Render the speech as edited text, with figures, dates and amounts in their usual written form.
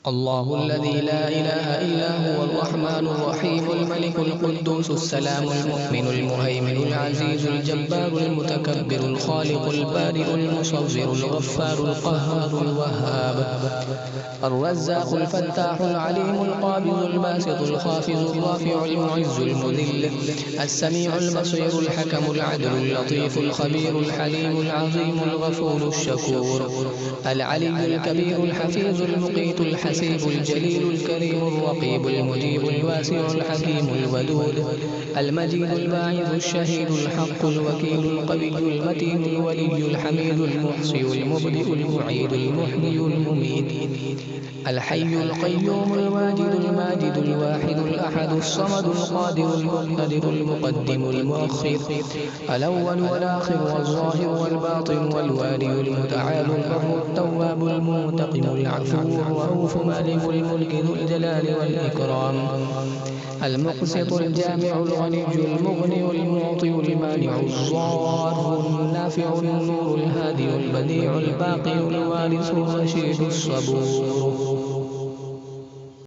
الله الذي لا إله إلا هو الرحمن الرحيم الملك القدوس السلام المؤمن المهيمن العزيز الجبار المتكبر الخالق البارئ المصور الغفار القهار الوهاب الرزاق الفتاح العليم القابض الباسط الخافض الرافع المعز المذل السميع البصير الحكم العدل اللطيف الخبير الحليم العظيم الغفور الشكور العلي الكبير الحفيظ المقيت الحسيب الجليل الكريم الرقيب المجيب الواسع الحكيم الودود المجيد الباعث الشهيد الحق الوكيل القوي المتين الولي الحميد المحصي المبدئ المعيد المحيي المميت الحي القيوم الواجد الماجد الواحد الأحد الصمد القادر المقتدر المقدم المؤخر الأول والآخر والظاهر والباطن والوالي المتعال البر التواب المنتقم العفو الرؤوف مالك الملك ذو الجلال والإكرام المقسط الجامع الغني المغني المعطي المانع الضار النافع النور الهادي البديع الباقي الوارث الرشيد الصبور